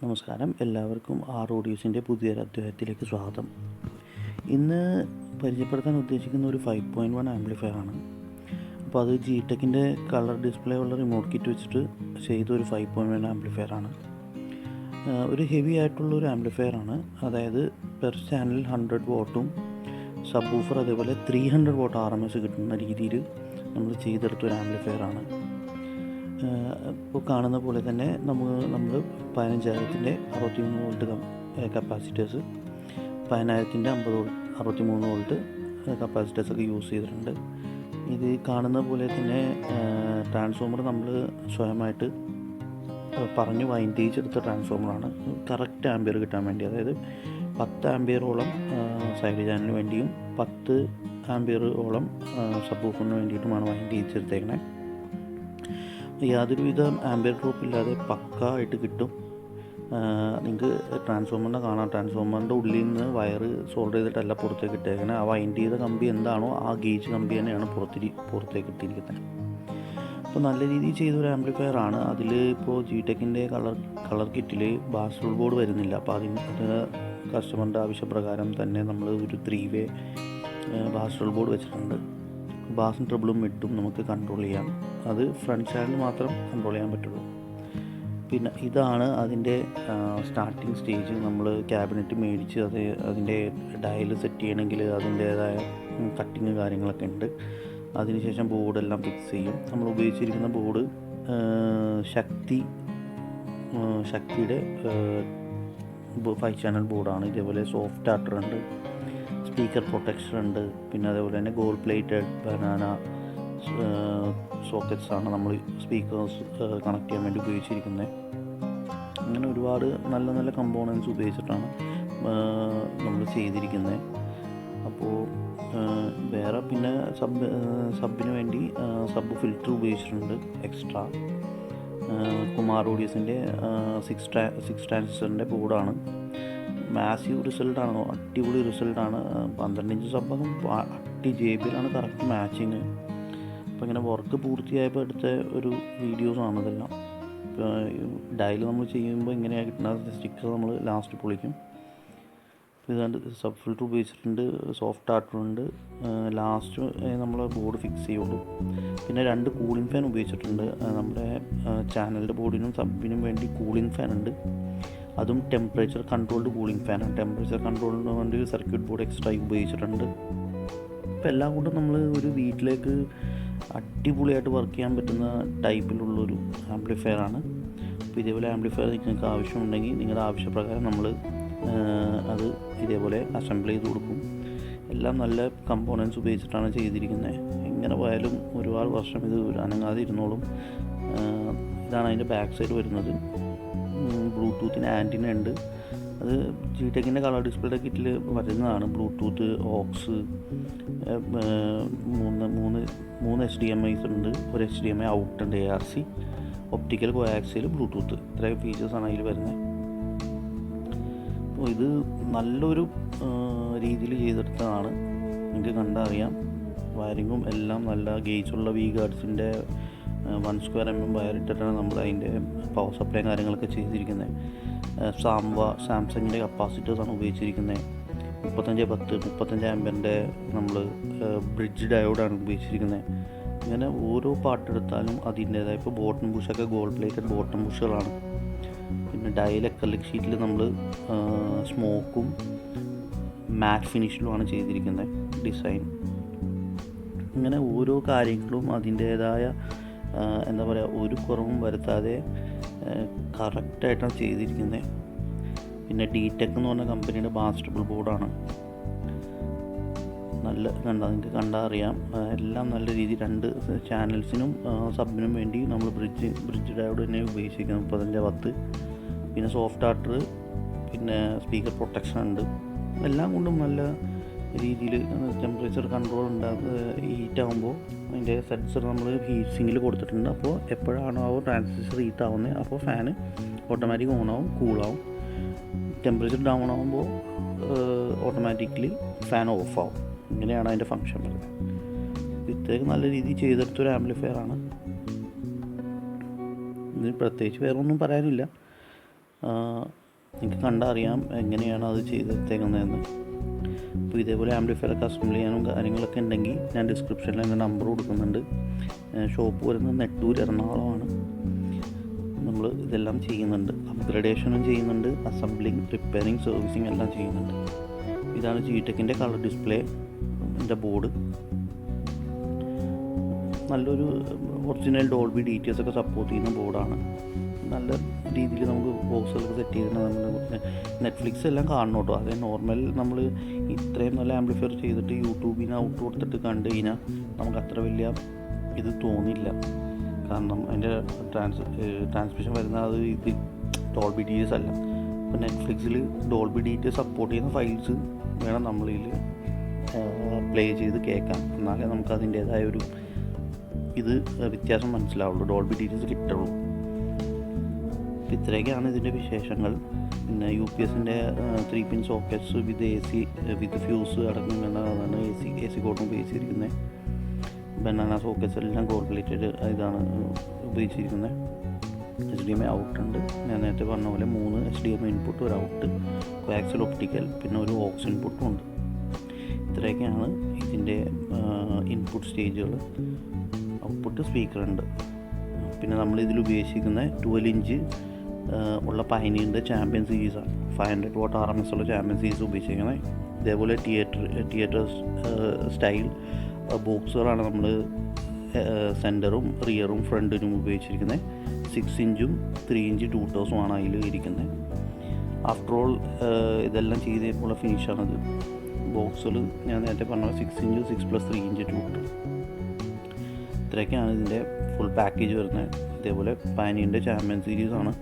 നമസ്കാരം, എല്ലാവർക്കും ഓഡിയോസിൻ്റെ പുതിയൊരു അധ്യായത്തിലേക്ക് സ്വാഗതം. ഇന്ന് പരിചയപ്പെടുത്താൻ ഉദ്ദേശിക്കുന്ന ഒരു 5.1 ആംപ്ലിഫയർ ആണ്. അപ്പോൾ അത് ജിടെക്കിൻ്റെ കളർ ഡിസ്പ്ലേ ഉള്ള റിമോട്ട് കിറ്റ് വെച്ചിട്ട് ചെയ്ത ഒരു 5.1 ആംപ്ലിഫയർ ആണ്. ഒരു ഹെവി ആയിട്ടുള്ള ഒരു ആംപ്ലിഫയർ ആണ്. അതായത് പെർ ചാനൽ 100 വാട്ടും സബ് വൂഫർ അതേപോലെ 300 വാട്ട് RMS കിട്ടുന്ന രീതിയിൽ നമ്മൾ ചെയ്തെടുത്ത ഒരു ആംപ്ലിഫയർ ആണ്. ഇപ്പോൾ കാണുന്ന പോലെ തന്നെ നമ്മൾ 15,000-ൻ്റെ 63 വോൾട്ട് കപ്പാസിറ്റേഴ്സ്, 10,000-ൻ്റെ 63 വോൾട്ട് കപ്പാസിറ്റേഴ്സൊക്കെ യൂസ് ചെയ്തിട്ടുണ്ട്. ഇത് കാണുന്ന പോലെ തന്നെ ട്രാൻസ്ഫോമർ നമ്മൾ സ്വയമായിട്ട് പറഞ്ഞ് വൈൻഡേജ് ട്രാൻസ്ഫോമറാണ്. കറക്റ്റ് ആംബിയർ കിട്ടാൻ വേണ്ടി, അതായത് 10 ആംബിയറോളം സൈഡ് ചാനലിന് വേണ്ടിയും 10 ആംബിയറോളം സബ് വൂഫറിന് വേണ്ടിയിട്ടുമാണ് വൈൻഡേജ് എടുത്തേക്കണേ. യാതൊരുവിധ ആംബിയർ ഡ്രോപ്പ് ഇല്ലാതെ പക്ക ആയിട്ട് കിട്ടും. നിങ്ങൾക്ക് ട്രാൻസ്ഫോമറിനെ കാണാം. ട്രാൻസ്ഫോമറിൻ്റെ ഉള്ളിൽ നിന്ന് വയറ് സോൾഡർ ചെയ്തിട്ടല്ല പുറത്തേക്ക് ഇട്ടേക്കണേ. ആ വൈൻഡ് ചെയ്ത കമ്പി എന്താണോ ആ ഗേജ് കമ്പി തന്നെയാണ് പുറത്തേക്ക് ഇട്ടിരിക്കുന്നത്. അപ്പോൾ നല്ല രീതിയിൽ ചെയ്തൊരു ആംപ്ലിഫയർ ആണ്. അതിൽ ഇപ്പോൾ ജിടെക്കിൻ്റെ കളർ കിറ്റിൽ ബാസ് ബോർഡ് വരുന്നില്ല. അപ്പോൾ അതിന് കസ്റ്റമറിൻ്റെ ആവശ്യപ്രകാരം തന്നെ നമ്മൾ ഒരു 3-വേ ബാസ് ബോർഡ് വെച്ചിട്ടുണ്ട്. ബാസും ട്രിബിളും മിഡും നമുക്ക് കൺട്രോൾ ചെയ്യാം. അത് ഫ്രണ്ട് ചാനൽ മാത്രം കൺട്രോൾ ചെയ്യാൻ പറ്റുള്ളൂ. പിന്നെ ഇതാണ് അതിൻ്റെ സ്റ്റാർട്ടിങ് സ്റ്റേജ്. നമ്മൾ ക്യാബിനറ്റ് മേടിച്ച് അതിൻ്റെ ഡയൽ സെറ്റ് ചെയ്യണമെങ്കിൽ അതിൻ്റേതായ കട്ടിങ് കാര്യങ്ങളൊക്കെ ഉണ്ട്. അതിനുശേഷം ബോർഡെല്ലാം ഫിക്സ് ചെയ്യും. നമ്മൾ ഉപയോഗിച്ചിരിക്കുന്ന ബോർഡ് ശക്തിയുടെ 5 ചാനൽ ബോർഡാണ്. ഇതേപോലെ സോഫ്റ്റ് ആർട്ടർ ഉണ്ട്, സ്പീക്കർ പ്രൊട്ടക്ഷൻ ഉണ്ട്, പിന്നെ അതേപോലെ തന്നെ ഗോൾഡ് പ്ലേറ്റഡ് ബനാന സോക്കറ്റ്സ് ആണ് നമ്മൾ സ്പീക്കേഴ്സ് കണക്ട് ചെയ്യാൻ വേണ്ടി ഉപയോഗിച്ചിരിക്കുന്നത്. അങ്ങനെ ഒരുപാട് നല്ല നല്ല കമ്പോണൻസ് ഉപയോഗിച്ചിട്ടാണ് നമ്മൾ ചെയ്തിരിക്കുന്നത്. അപ്പോൾ വേറെ പിന്നെ സബിന് വേണ്ടി സബ് ഫിൽറ്റർ ഉപയോഗിച്ചിട്ടുണ്ട് എക്സ്ട്രാ. കുമാർ ഓഡിയോസിൻ്റെ 6 ട്രാൻസിസ്റ്ററിൻ്റെ ബോർഡാണ്. മാസീവ് റിസൾട്ടാണ്, അടിപൊളി റിസൾട്ടാണ്. 12 ഇഞ്ച് സബ്ബൊക്കെ JBL കറക്റ്റ് മാച്ചിങ്. അപ്പോൾ ഇങ്ങനെ വർക്ക് പൂർത്തിയായപ്പോൾ എടുത്ത ഒരു വീഡിയോസാണ് ഇതെല്ലാം. ഡയൽ നമ്മൾ ചെയ്യുമ്പോൾ ഇങ്ങനെയാണ് കിട്ടുന്ന സ്റ്റിക്കർ നമ്മൾ ലാസ്റ്റ് പൊളിക്കും. ഇതാണ്ട് സബ് ഫിൽറ്റർ ഉപയോഗിച്ചിട്ടുണ്ട്, സോഫ്റ്റ് ആർട്ടറുണ്ട്. ലാസ്റ്റ് നമ്മൾ ബോർഡ് ഫിക്സ് ചെയ്യുള്ളൂ. പിന്നെ 2 കൂളിംഗ് ഫാൻ ഉപയോഗിച്ചിട്ടുണ്ട്. നമ്മുടെ ചാനലിൻ്റെ ബോർഡിനും സബിനും വേണ്ടി കൂളിംഗ് ഫാൻ ഉണ്ട്. അതും ടെമ്പറേച്ചർ കൺട്രോൾഡ് കൂളിംഗ് ഫാനാണ്. ടെമ്പറേച്ചർ കൺട്രോളിന് വേണ്ടി സർക്യൂട്ട് ബോർഡ് എക്സ്ട്രാ ഉപയോഗിച്ചിട്ടുണ്ട്. ഇപ്പോൾ എല്ലാം കൊണ്ടും നമ്മൾ ഒരു വീട്ടിലേക്ക് അടിപൊളിയായിട്ട് വർക്ക് ചെയ്യാൻ പറ്റുന്ന ടൈപ്പിലുള്ളൊരു ആംപ്ലിഫയർ ആണ്. അപ്പോൾ ഇതേപോലെ ആംപ്ലിഫയർ നിങ്ങൾക്ക് ആവശ്യമുണ്ടെങ്കിൽ നിങ്ങളുടെ ആവശ്യപ്രകാരം നമ്മൾ അത് ഇതേപോലെ അസംബിൾ ചെയ്ത് കൊടുക്കും. എല്ലാം നല്ല കമ്പോണൻസ് ഉപയോഗിച്ചിട്ടാണ് ചെയ്തിരിക്കുന്നത്. എങ്ങനെ പോയാലും ഒരുപാട് വർഷം ഇത് അനങ്ങാതെ ഇരുന്നോളും. ഇതാണ് അതിൻ്റെ ബാക്ക് സൈഡ് വരുന്നത്. ബ്ലൂടൂത്തിന് ആൻറ്റിന ഉണ്ട്. അത് ജിടെക്കിൻ്റെ കളർ ഡിസ്പ്ലേയുടെ കിറ്റിൽ വരുന്നതാണ്. ബ്ലൂടൂത്ത്, ഓക്സ്, 3 HDMIs ഉണ്ട്. ഒരു HDMI ഔട്ട് ഉണ്ട്, ARC, ഒപ്റ്റിക്കൽ കോയാക്സിയൽ, ബ്ലൂടൂത്ത്. ഇത്രയും ഫീച്ചേഴ്സാണ് അതിൽ വരുന്നത്. അപ്പോൾ ഇത് നല്ലൊരു രീതിയിൽ ചെയ്തെടുത്തതാണ്. നിങ്ങൾക്ക് കണ്ടറിയാം. വയറിങ്ങും എല്ലാം നല്ല ഗേജുള്ള V-ഗാർഡ്സിൻ്റെ 1² mm വയറിട്ടിട്ടാണ് നമ്മൾ അതിൻ്റെ പവർ സപ്ലൈയും കാര്യങ്ങളൊക്കെ ചെയ്തിരിക്കുന്നത്. സാംസങ്ങിൻ്റെ കപ്പാസിറ്റേഴ്സാണ് ഉപയോഗിച്ചിരിക്കുന്നത്. 35 ആംബിയറിൻ്റെ നമ്മൾ ബ്രിഡ്ജ് ഡയോഡാണ് ഉപയോഗിച്ചിരിക്കുന്നത്. ഇങ്ങനെ ഓരോ പാട്ടെടുത്താലും അതിൻ്റേതായ ഇപ്പോൾ ബോട്ടം ബുഷൊക്കെ ഗോൾഡ് പ്ലേറ്റഡ് ബോട്ടം ബുഷുകളാണ്. പിന്നെ ഡയൽ അക്രിലിക് ഷീറ്റിൽ നമ്മൾ സ്മോക്കും മാറ്റ് ഫിനിഷിലുമാണ് ചെയ്തിരിക്കുന്നത് ഡിസൈൻ. ഇങ്ങനെ ഓരോ കാര്യങ്ങളും അതിൻ്റേതായ എന്താ പറയുക, ഒരു കുറവും വരുത്താതെ കറക്റ്റായിട്ടാണ് ചെയ്തിരിക്കുന്നത്. പിന്നെ ജിടെക് എന്ന് പറഞ്ഞ കമ്പനിയുടെ ബാസ്റ്റബിൾ ബോർഡാണ്. നിങ്ങൾക്ക് കണ്ടാൽ അറിയാം. എല്ലാം നല്ല രീതിയിൽ 2 ചാനൽസിനും സബിനും വേണ്ടി നമ്മൾ ബ്രിഡ്ജ് ഡയോഡ് തന്നെ ഉപയോഗിച്ചിരിക്കുന്നത്. 35-10. പിന്നെ സോഫ്റ്റ് ആർട്ടർ, പിന്നെ സ്പീക്കർ പ്രൊട്ടക്ഷൻ ഉണ്ട്. എല്ലാം കൊണ്ടും നല്ല രീതിയിൽ ടെമ്പറേച്ചർ കൺട്രോൾ ഹീറ്റ് ആകുമ്പോൾ അതിൻ്റെ സെൻസർ നമ്മൾ ഹീറ്റ് സിങ്കിൽ കൊടുത്തിട്ടുണ്ട്. അപ്പോൾ എപ്പോഴാണോ ട്രാൻസിസ്റ്റർ ഹീറ്റ് ആവുന്നത് അപ്പോൾ ഫാന് ഓട്ടോമാറ്റിക് ഓണാവും, കൂളാവും. ടെമ്പറേച്ചർ ഡൗൺ ആകുമ്പോൾ ഓട്ടോമാറ്റിക്കലി ഫാൻ ഓഫ് ആവും. ഇങ്ങനെയാണ് അതിൻ്റെ ഫങ്ഷൻ വരുന്നത്. ഇത്രയൊക്കെ നല്ല രീതിയിൽ ചെയ്തെടുത്തൊരു ആംപ്ലിഫയർ ആണ്. ഇതിന് പ്രത്യേകിച്ച് വേറെ ഒന്നും പറയാനില്ല. നിങ്ങൾക്ക് കണ്ടറിയാം എങ്ങനെയാണ് അത് ചെയ്തെടുത്തേക്കുന്നതെന്ന്. അപ്പോൾ ഇതേപോലെ ആംപ്ലിഫയറൊക്കെ അസംബിൾ ചെയ്യാനും കാര്യങ്ങളൊക്കെ ഉണ്ടെങ്കിൽ ഞാൻ ഡിസ്ക്രിപ്ഷനിൽ എൻ്റെ നമ്പർ കൊടുക്കുന്നുണ്ട്. ഷോപ്പ് വരുന്നത് നെട്ടൂർ എറണാകുളമാണ്. നമ്മൾ ഇതെല്ലാം ചെയ്യുന്നുണ്ട്, അപ്ഗ്രഡേഷനും ചെയ്യുന്നുണ്ട്, അസംബ്ലിങ്, റിപ്പയറിങ്, സർവീസിങ് എല്ലാം ചെയ്യുന്നുണ്ട്. ഇതാണ് ജിടെക്കിൻ്റെ കളർ ഡിസ്പ്ലേ ബോർഡ്. നല്ലൊരു ഒറിജിനൽ ഡോൾബി DTS ഒക്കെ സപ്പോർട്ട് ചെയ്യുന്ന ബോർഡാണ്. നല്ല രീതിയിൽ നമുക്ക് ബോക്സുകളൊക്കെ സെറ്റ് ചെയ്തിട്ട് നമ്മൾ നെറ്റ്ഫ്ലിക്സ് എല്ലാം കാണണം കേട്ടോ. അതേ നോർമൽ നമ്മൾ ഇത്രയും നല്ല ആംപ്ലിഫയർ ചെയ്തിട്ട് യൂട്യൂബിന് ഔട്ട് കൊടുത്തിട്ട് കണ്ടു കഴിഞ്ഞാൽ നമുക്ക് അത്ര വലിയ ഇത് തോന്നില്ല. കാരണം അതിൻ്റെ ട്രാൻസ്മിഷൻ വരുന്ന അത് ഇത് ഡോൾബി DTS അല്ല. ഇപ്പോൾ നെറ്റ്ഫ്ലിക്സിൽ ഡോൾബി DTS സപ്പോർട്ട് ചെയ്യുന്ന ഫയൽസ് വേണം നമ്മളിൽ പ്ലേ ചെയ്ത് കേൾക്കാം. എന്നാലേ നമുക്ക് അതിൻ്റേതായ ഒരു ഇത് വ്യത്യാസം മനസ്സിലാവുള്ളൂ, ഡോൾബി DTS കിട്ടുള്ളൂ. ഇത്രയൊക്കെയാണ് ഇതിൻ്റെ വിശേഷങ്ങൾ. പിന്നെ UPSൻ്റെ 3 പിൻ സോക്കറ്റ്സ് വിത്ത് AC വിത്ത് ഫ്യൂസ് അടങ്ങുന്നതാണ് AC കോട്ടും ഉപയോഗിച്ചിരിക്കുന്നത്. ബനാന സോക്കറ്റ്സ് എല്ലാം ഗോൾഡ് പ്ലേറ്റഡ് ഇതാണ് ഉപയോഗിച്ചിരിക്കുന്നത്. HDMI ഔട്ട് ഉണ്ട്. ഞാൻ നേരത്തെ പറഞ്ഞ പോലെ 3 HDMI ഇൻപുട്ട്, ഒരു ഔട്ട്, കോയാക്സിയൽ ഒപ്റ്റിക്കൽ, പിന്നെ ഒരു ഓക്സ് ഇൻപുട്ടും ഉണ്ട്. ഇത്രയൊക്കെയാണ് ഇതിൻ്റെ ഇൻപുട്ട് സ്റ്റേജുകൾ. ഔട്ട്പുട്ട് സ്പീക്കറുണ്ട്. പിന്നെ നമ്മൾ ഇതിൽ ഉപയോഗിച്ചിരിക്കുന്ന 12 ഇഞ്ച് ഉള്ള പൈനീറിൻ്റെ ചാമ്പ്യൻ സീരീസാണ്. 500 watt RMS ഉള്ള ചാമ്പ്യൻ സീരീസ് ഉപയോഗിച്ചിരിക്കുന്നത്. ഇതേപോലെ തിയേറ്റർ സ്റ്റൈൽ ബോക്സുകളാണ് നമ്മൾ സെൻറ്ററും റിയറും ഫ്രണ്ടിനും ഉപയോഗിച്ചിരിക്കുന്നത്. 6 ഇഞ്ചും 3 ഇഞ്ച് ട്യൂട്ടേഴ്സുമാണ് അതിൽ ഇരിക്കുന്നത്. ആഫ്റ്റർ ഓൾ ഇതെല്ലാം ചെയ്തേക്കുള്ള ഫിനിഷാണത്. ബോക്സുകൾ ഞാൻ നേരത്തെ പറഞ്ഞ 6 ഇഞ്ച് 6+3 ഇഞ്ച് ട്യൂട്ടർ. ഇത്രയൊക്കെയാണ് ഇതിൻ്റെ ഫുൾ പാക്കേജ് വരുന്നത്. ഇതേപോലെ പാനീറിൻ്റെ ചാമ്പ്യൻ സീരീസാണ്